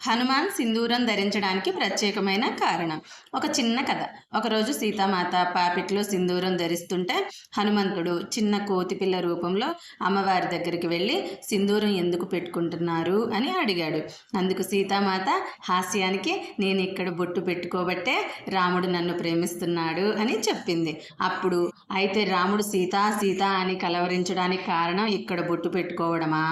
హనుమాన్ సింధూరం ధరించడానికి ప్రత్యేకమైన కారణం. ఒక చిన్న కథ. ఒకరోజు సీతామాత పాపిట్లో సింధూరం ధరిస్తుంటే హనుమంతుడు చిన్న కోతిపిల్ల రూపంలో అమ్మవారి దగ్గరికి వెళ్ళి సింధూరం ఎందుకు పెట్టుకుంటున్నారు అని అడిగాడు. అందుకు సీతామాత హాస్యానికి నేను ఇక్కడ బొట్టు పెట్టుకోబట్టే రాముడు నన్ను ప్రేమిస్తున్నాడు అని చెప్పింది. అప్పుడు అయితే రాముడు సీతా సీతా అని కలవరించడానికి కారణం ఇక్కడ బొట్టు పెట్టుకోవడమా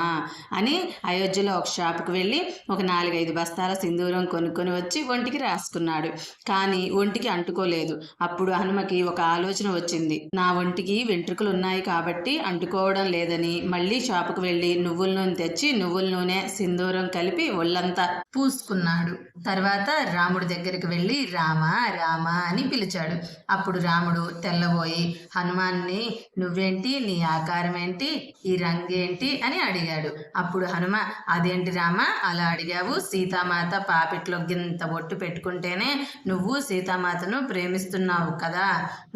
అని అయోధ్యలో ఒక షాపుకు వెళ్ళి ఒక 4-5 బస్తాల సింధూరం కొనుక్కొని వచ్చి ఒంటికి రాసుకున్నాడు. కానీ ఒంటికి అంటుకోలేదు. అప్పుడు హనుమకి ఒక ఆలోచన వచ్చింది. నా ఒంటికి వెంట్రుకలు ఉన్నాయి కాబట్టి అంటుకోవడం లేదని మళ్ళీ షాపుకు వెళ్ళి నువ్వుల నూనె తెచ్చి నువ్వుల నూనె సింధూరం కలిపి ఒళ్ళంతా పూసుకున్నాడు. తర్వాత రాముడి దగ్గరికి వెళ్ళి రామ రామ అని పిలిచాడు. అప్పుడు రాముడు తెల్లబోయి హనుమాన్ని నువ్వేంటి, నీ ఆకారం ఏంటి, ఈ రంగేంటి అని అడిగాడు. అప్పుడు హనుమ అదేంటి రామ అలా అడిగావు, సీతామాత పాపిట్లో గింత బొట్టు పెట్టుకుంటేనే నువ్వు సీతామాతను ప్రేమిస్తున్నావు కదా,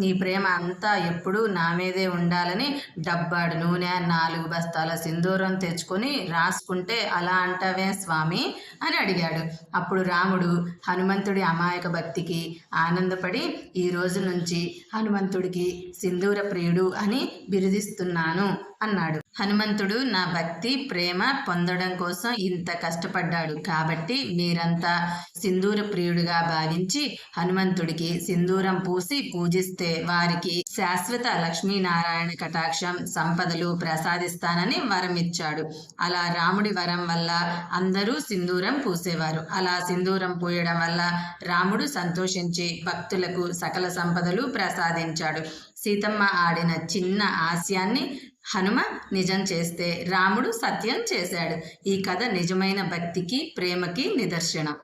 నీ ప్రేమ అంతా ఎప్పుడూ నా మీదే ఉండాలని డబ్బాడు నూనె 4 బస్తాల సింధూరం తెచ్చుకొని రాసుకుంటే అలా అంటావే స్వామి అని అడిగాడు. అప్పుడు రాముడు హనుమంతుడి అమాయక భక్తికి ఆనందపడి ఈ రోజు నుంచి హనుమంతుడికి సింధూర ప్రియుడు అని బిరుదిస్తున్నాను అన్నాడు. హనుమంతుడు నా భక్తి ప్రేమ పొందడం కోసం ఇంత కష్టపడ్డాడు కాబట్టి మీరంతా సింధూర ప్రియుడిగా భావించి హనుమంతుడికి సింధూరం పూసి పూజిస్తే వారికి శాశ్వత లక్ష్మీనారాయణ కటాక్షం సంపదలు ప్రసాదిస్తానని వరం ఇచ్చాడు. అలా రాముడి వరం వల్ల అందరూ సింధూరం పూసేవారు. అలా సింధూరం పూయడం వల్ల రాముడు సంతోషించి భక్తులకు సకల సంపదలు ప్రసాదించాడు. సీతమ్మ ఆడిన చిన్న ఆశయాన్ని హనుమ నిజం చేస్తే రాముడు సత్యం చేశాడు. ఈ కథ నిజమైన భక్తికి ప్రేమకి నిదర్శనం.